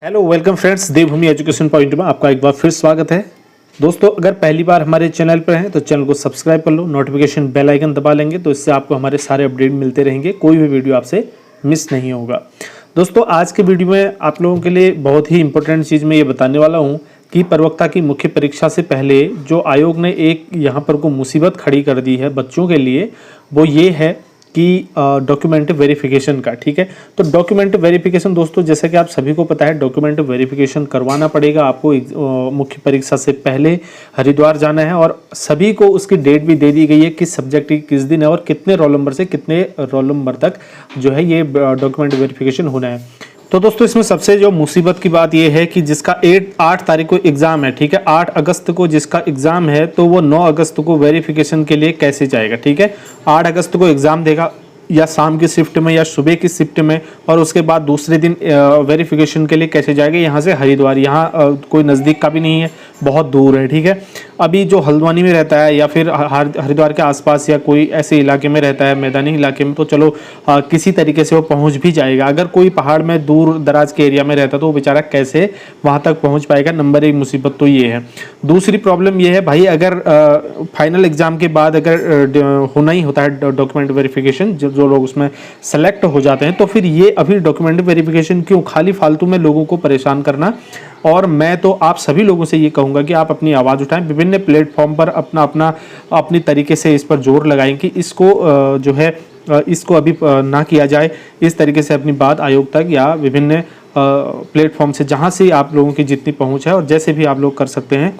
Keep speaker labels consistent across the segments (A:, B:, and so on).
A: Hello welcome friends, देवभूमि education point में आपका एक बार फिर स्वागत है। दोस्तों, अगर पहली बार हमारे चैनल पर हैं तो चैनल को सब्सक्राइब कर लो, नोटिफिकेशन बेल आइकन दबा लेंगे तो इससे आपको हमारे सारे अपडेट मिलते रहेंगे, कोई भी वीडियो आपसे मिस नहीं होगा। दोस्तों, आज के वीडियो में आप लोगों के लिए बहुत ही इंपॉर्टेंट चीज़ मैं ये बताने वाला हूँ कि प्रवक्ता की मुख्य परीक्षा से पहले जो आयोग ने एक यहाँ पर को मुसीबत खड़ी कर दी है बच्चों के लिए, वो ये है कि डॉक्यूमेंट वेरिफिकेशन का। ठीक है, तो डॉक्यूमेंट वेरिफिकेशन दोस्तों, जैसे कि आप सभी को पता है, डॉक्यूमेंट वेरिफिकेशन करवाना पड़ेगा आपको मुख्य परीक्षा से पहले। हरिद्वार जाना है और सभी को उसकी डेट भी दे दी गई है कि सब्जेक्ट की किस दिन है और कितने रोल नंबर से कितने रोल नंबर तक जो है ये डॉक्यूमेंट वेरिफिकेशन होना है। तो दोस्तों, इसमें सबसे जो मुसीबत की बात यह है कि जिसका 8 तारीख को एग्ज़ाम है, ठीक है, 8 अगस्त को जिसका एग्ज़ाम है, तो वो 9 अगस्त को वेरिफिकेशन के लिए कैसे जाएगा। ठीक है, 8 अगस्त को एग्ज़ाम देगा या शाम की शिफ्ट में या सुबह की शिफ्ट में, और उसके बाद दूसरे दिन वेरिफिकेशन के लिए कैसे जाएगा यहाँ से हरिद्वार। यहाँ कोई नज़दीक का भी नहीं है, बहुत दूर है। ठीक है, अभी जो हल्द्वानी में रहता है या फिर हरिद्वार के आसपास या कोई ऐसे इलाके में रहता है, मैदानी इलाके में, तो चलो किसी तरीके से वो पहुंच भी जाएगा। अगर कोई पहाड़ में दूर दराज के एरिया में रहता तो वो बेचारा कैसे वहां तक पहुंच पाएगा। नंबर 1 मुसीबत तो ये है। दूसरी प्रॉब्लम ये है भाई, अगर फाइनल एग्जाम के बाद अगर होना ही होता है डॉक्यूमेंट वेरिफिकेशन, जो लोग उसमें सेलेक्ट हो जाते हैं, तो फिर ये अभी डॉक्यूमेंट वेरिफिकेशन क्यों खाली फालतू में लोगों को परेशान करना। और मैं तो आप सभी लोगों से ये कहूँगा कि आप अपनी आवाज़ उठाएं, विभिन्न प्लेटफॉर्म पर अपनी तरीके से इस पर जोर लगाएं कि इसको जो है इसको अभी ना किया जाए। इस तरीके से अपनी बात आयोग तक या विभिन्न प्लेटफॉर्म से, जहाँ से आप लोगों की जितनी पहुँच है और जैसे भी आप लोग कर सकते हैं,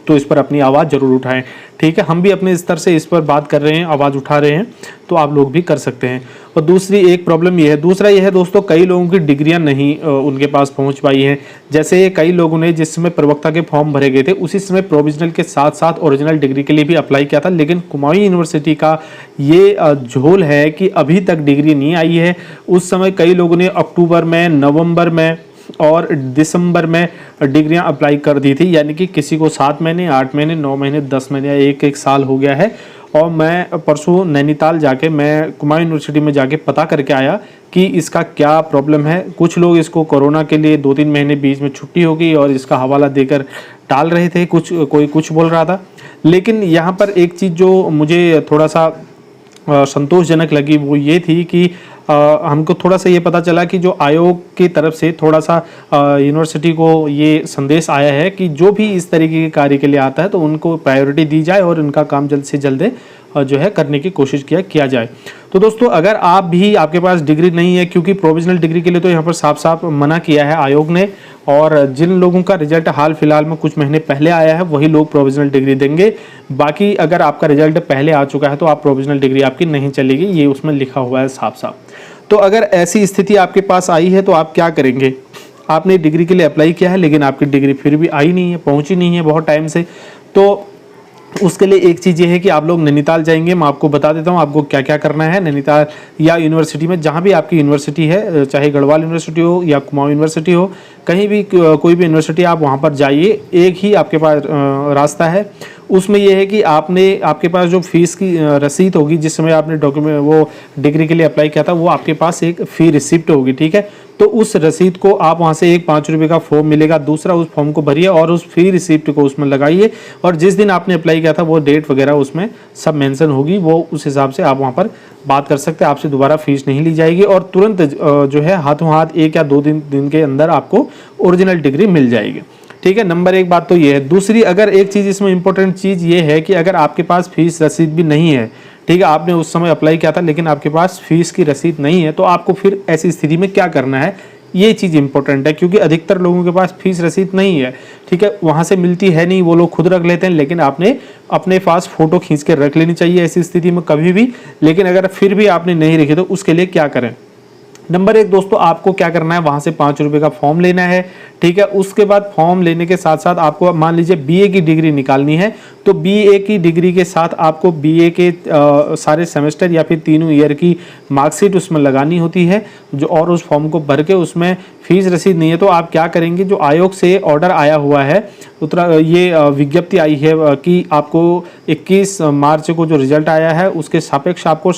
A: तो इस पर अपनी आवाज़ ज़रूर उठाएं। ठीक है, हम भी अपने स्तर से इस पर बात कर रहे हैं, आवाज़ उठा रहे हैं, तो आप लोग भी कर सकते हैं। और दूसरी एक प्रॉब्लम ये है, दूसरा ये है दोस्तों, कई लोगों की डिग्रियां नहीं उनके पास पहुंच पाई हैं। जैसे कई लोगों ने जिस समय प्रवक्ता के फॉर्म भरे गए थे उसी समय प्रोविजनल के साथ साथ ओरिजिनल डिग्री के लिए भी अप्लाई किया था, लेकिन कुमाऊं यूनिवर्सिटी का ये झोल है कि अभी तक डिग्री नहीं आई है। उस समय कई लोगों ने अक्टूबर में, नवंबर में और दिसंबर में डिग्रियां अप्लाई कर दी थी, यानी कि किसी को 7 महीने, 8 महीने, 9 महीने, 10 महीने या एक साल हो गया है। और मैं परसों नैनीताल जाके, मैं कुमाऊं यूनिवर्सिटी में जाके पता करके आया कि इसका क्या प्रॉब्लम है। कुछ लोग इसको कोरोना के लिए 2-3 महीने बीच में छुट्टी हो गई और इसका हवाला देकर टाल रहे थे, कोई कुछ बोल रहा था। लेकिन यहाँ पर एक चीज़ जो मुझे थोड़ा सा संतोषजनक लगी वो ये थी कि हमको थोड़ा सा ये पता चला कि जो आयोग की तरफ से थोड़ा सा यूनिवर्सिटी को ये संदेश आया है कि जो भी इस तरीके के कार्य के लिए आता है तो उनको प्रायोरिटी दी जाए और उनका काम जल्द से जल्द जो है करने की कोशिश किया जाए। तो दोस्तों, अगर आप भी, आपके पास डिग्री नहीं है, क्योंकि प्रोविजनल डिग्री के लिए तो यहाँ पर साफ साफ मना किया है आयोग ने, और जिन लोगों का रिजल्ट हाल फिलहाल में कुछ महीने पहले आया है वही लोग प्रोविजनल डिग्री देंगे। बाकी अगर आपका रिजल्ट पहले आ चुका है तो आप प्रोविजनल डिग्री आपकी नहीं चलेगी, ये उसमें लिखा हुआ है साफ साफ। तो अगर ऐसी स्थिति आपके पास आई है तो आप क्या करेंगे? आपने डिग्री के लिए अप्लाई किया है लेकिन आपकी डिग्री फिर भी आई नहीं है, पहुंची नहीं है बहुत टाइम से, तो उसके लिए एक चीज़ ये है कि आप लोग नैनीताल जाएंगे। मैं आपको बता देता हूँ आपको क्या क्या करना है। नैनीताल या यूनिवर्सिटी में, जहाँ भी आपकी यूनिवर्सिटी है, चाहे गढ़वाल यूनिवर्सिटी हो या कुमाऊं यूनिवर्सिटी हो, कहीं भी कोई भी यूनिवर्सिटी, आप वहाँ पर जाइए। एक ही आपके पास रास्ता है, उसमें यह है कि आपके पास जो फीस की रसीद होगी, जिस समय आपने डॉक्यूमेंट वो डिग्री के लिए अप्लाई किया था, वो आपके पास एक फ़ी रिसिप्ट होगी। ठीक है, तो उस रसीद को आप वहाँ से एक 5 रुपये का फॉर्म मिलेगा, दूसरा उस फॉर्म को भरिए और उस फी रिसिप्ट को उसमें लगाइए, और जिस दिन आपने अप्लाई किया था वो डेट वगैरह उसमें सब मेंशन होगी, वो उस हिसाब से आप वहाँ पर बात कर सकते हैं। आपसे दोबारा फीस नहीं ली जाएगी और तुरंत जो है हाथों हाथ 1 या 2 दिन के अंदर आपको ओरिजिनल डिग्री मिल जाएगी। ठीक है, नंबर 1 बात तो ये है। दूसरी, अगर एक चीज़ इसमें इंपॉर्टेंट चीज़ ये है कि अगर आपके पास फीस रसीद भी नहीं है, ठीक है, आपने उस समय अप्लाई किया था लेकिन आपके पास फीस की रसीद नहीं है, तो आपको फिर ऐसी स्थिति में क्या करना है, ये चीज़ इंपॉर्टेंट है, क्योंकि अधिकतर लोगों के पास फीस रसीद नहीं है। ठीक है, वहाँ से मिलती है नहीं, वो लोग खुद रख लेते हैं, लेकिन आपने अपने पास फ़ोटो खींच के रख लेनी चाहिए ऐसी स्थिति में कभी भी। लेकिन अगर फिर भी आपने नहीं रखी तो उसके लिए क्या करें? नंबर 1 दोस्तों, आपको क्या करना है, वहाँ से 5 रुपये का फॉर्म लेना है। ठीक है, उसके बाद फॉर्म लेने के साथ साथ आपको, मान लीजिए बीए की डिग्री निकालनी है, तो बीए की डिग्री के साथ आपको बीए के सारे सेमेस्टर या फिर तीनों ईयर की मार्कशीट उसमें लगानी होती है, जो, और उस फॉर्म को भर के उसमें फीस रसीद नहीं है तो आप क्या करेंगे, जो आयोग से ऑर्डर आया हुआ है, ये विज्ञप्ति आई है कि आपको 21 मार्च को जो रिजल्ट आया है उसके सापेक्ष आपको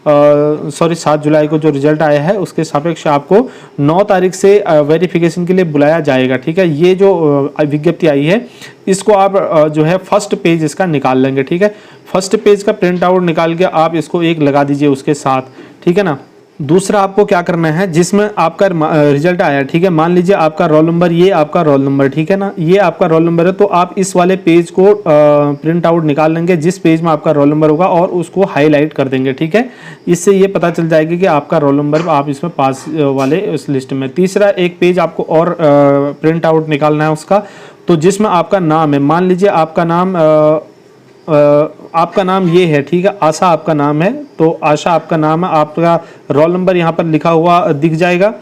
A: 7 जुलाई को जो रिजल्ट आया है उसके सापेक्ष आपको 9 तारीख से वेरिफिकेशन के लिए बुलाया जाएगा। ठीक है, ये जो विज्ञप्ति आई है इसको आप जो है फर्स्ट पेज इसका निकाल लेंगे। ठीक है, फर्स्ट पेज का प्रिंट आउट निकाल के आप इसको एक लगा दीजिए उसके साथ। ठीक है ना। दूसरा आपको क्या करना है, जिसमें आपका रिजल्ट आया, ठीक है, मान लीजिए आपका रोल नंबर, ये आपका रोल नंबर, ठीक है ना, ये आपका रोल नंबर है, तो आप इस वाले पेज को प्रिंट आउट निकाल लेंगे जिस पेज में आपका रोल नंबर होगा और उसको हाईलाइट कर देंगे। ठीक है, इससे ये पता चल जाएगी कि आपका रोल नंबर आप इसमें पास वाले इस लिस्ट में। तीसरा एक पेज आपको और प्रिंट आउट निकालना है उसका, तो जिसमें आपका नाम है, मान लीजिए आपका नाम ये है, ठीक है, आशा आपका नाम है, तो आशा आपका नाम है, आपका रोल नंबर यहाँ पर लिखा हुआ दिख जाएगा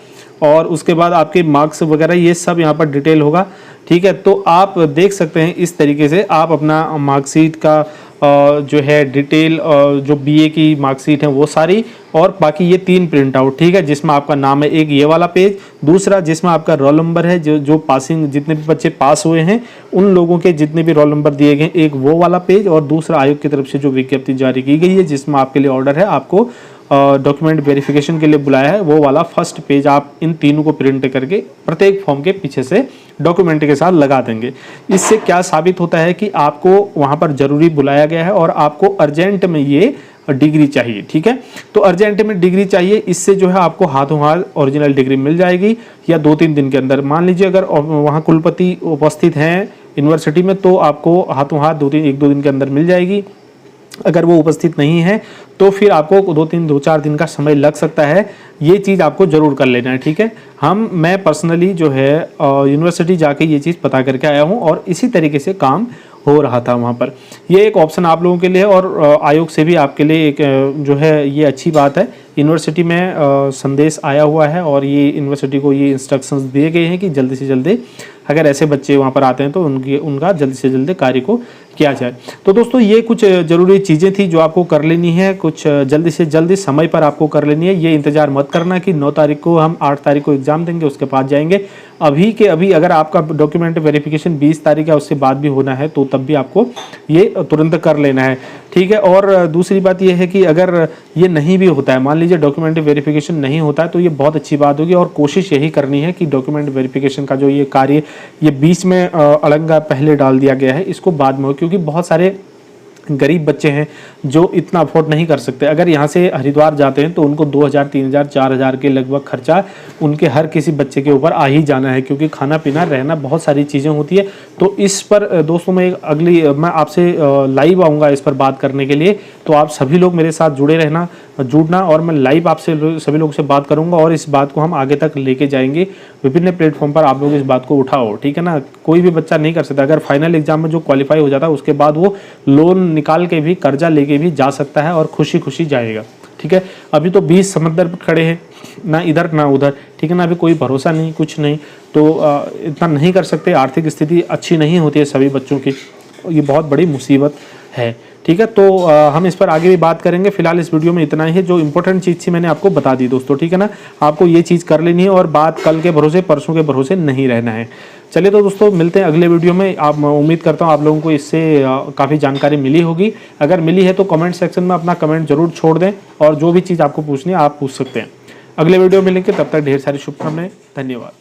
A: और उसके बाद आपके मार्क्स वगैरह ये सब यहाँ पर डिटेल होगा। ठीक है, तो आप देख सकते हैं इस तरीके से आप अपना मार्कशीट का जो है डिटेल, जो बीए की मार्कशीट है वो सारी, और बाकी ये 3 प्रिंट आउट, ठीक है, जिसमें आपका नाम है, एक ये वाला पेज, दूसरा जिसमें आपका रोल नंबर है, जो पासिंग जितने भी बच्चे पास हुए हैं उन लोगों के जितने भी रोल नंबर दिए गए, एक वो वाला पेज, और दूसरा आयोग की तरफ से जो विज्ञप्ति जारी की गई है जिसमें आपके लिए ऑर्डर है, आपको डॉक्यूमेंट वेरिफिकेशन के लिए बुलाया है, वो वाला फर्स्ट पेज आप इन तीनों को प्रिंट करके प्रत्येक फॉर्म के पीछे से डॉक्यूमेंट के साथ लगा देंगे। इससे क्या साबित होता है कि आपको वहाँ पर जरूरी बुलाया गया है और आपको अर्जेंट में ये डिग्री चाहिए। ठीक है, तो अर्जेंट में डिग्री चाहिए, इससे जो है आपको हाथों हाथ ओरिजिनल डिग्री मिल जाएगी या 2-3 दिन के अंदर। मान लीजिए अगर वहाँ कुलपति उपस्थित हैं यूनिवर्सिटी में तो आपको हाथों हाथ 1-2 दिन के अंदर मिल जाएगी। अगर वो उपस्थित नहीं है तो फिर आपको 2-4 दिन का समय लग सकता है। ये चीज़ आपको जरूर कर लेना है। ठीक है, मैं पर्सनली जो है यूनिवर्सिटी जाके ये चीज़ पता करके आया हूँ और इसी तरीके से काम हो रहा था वहाँ पर। ये एक ऑप्शन आप लोगों के लिए और आयोग से भी आपके लिए एक जो है ये अच्छी बात है। यूनिवर्सिटी में संदेश आया हुआ है और ये यूनिवर्सिटी को ये इंस्ट्रक्शंस दिए गए हैं कि जल्दी से जल्दी अगर ऐसे बच्चे वहाँ पर आते हैं तो उनका जल्दी से जल्दी कार्य को किया जाए। तो दोस्तों ये कुछ ज़रूरी चीज़ें थी जो आपको कर लेनी है, कुछ जल्दी से जल्दी समय पर आपको कर लेनी है। ये इंतज़ार मत करना कि 9 तारीख को हम 8 तारीख को एग्ज़ाम देंगे उसके बाद जाएंगे। अभी के अभी अगर आपका डॉक्यूमेंट वेरिफिकेशन 20 तारीख या उससे बाद भी होना है तो तब भी आपको ये तुरंत कर लेना है। ठीक है, और दूसरी बात ये है कि अगर ये नहीं भी होता है, मान लीजिए डॉक्यूमेंट वेरिफिकेशन नहीं होता है, तो ये बहुत अच्छी बात होगी और कोशिश यही करनी है कि डॉक्यूमेंट वेरिफिकेशन का जो ये कार्य ये बीच में अड़ंगा पहले डाल दिया गया है, इसको बाद में हो, क्योंकि बहुत सारे गरीब बच्चे हैं जो इतना अफोर्ड नहीं कर सकते। अगर यहाँ से हरिद्वार जाते हैं तो उनको 2000, 3000, 4000 के लगभग खर्चा उनके हर किसी बच्चे के ऊपर आ ही जाना है, क्योंकि खाना पीना रहना बहुत सारी चीज़ें होती है। तो इस पर दोस्तों मैं आपसे लाइव आऊँगा इस पर बात करने के लिए, तो आप सभी लोग मेरे साथ जुड़ना और मैं लाइव आपसे सभी लोगों से बात करूंगा और इस बात को हम आगे तक लेके जाएंगे। विभिन्न प्लेटफॉर्म पर आप लोग इस बात को उठाओ। ठीक है ना, कोई भी बच्चा नहीं कर सकता, अगर फाइनल एग्जाम में जो क्वालिफाई हो जाता है उसके बाद वो लोन निकाल के भी कर्जा लेके भी जा सकता है और खुशी खुशी जाएगा। ठीक है, अभी तो 20 समंदर पर खड़े हैं, ना इधर ना उधर। ठीक है ना, अभी कोई भरोसा नहीं, कुछ नहीं, तो इतना नहीं कर सकते। आर्थिक स्थिति अच्छी नहीं होती है सभी बच्चों की, ये बहुत बड़ी मुसीबत है। ठीक है, तो हम इस पर आगे भी बात करेंगे। फिलहाल इस वीडियो में इतना ही है, जो इंपॉर्टेंट चीज़ थी मैंने आपको बता दी दोस्तों। ठीक है ना, आपको ये चीज़ कर लेनी है और बात कल के भरोसे परसों के भरोसे नहीं रहना है। चलिए तो दोस्तों मिलते हैं अगले वीडियो में। उम्मीद करता हूँ आप लोगों को इससे काफ़ी जानकारी मिली होगी। अगर मिली है तो कमेंट सेक्शन में अपना कमेंट जरूर छोड़ दें और जो भी चीज़ आपको पूछनी है आप पूछ सकते हैं। अगले वीडियो में मिलेंगे, तब तक ढेर सारी शुभकामनाएं। धन्यवाद।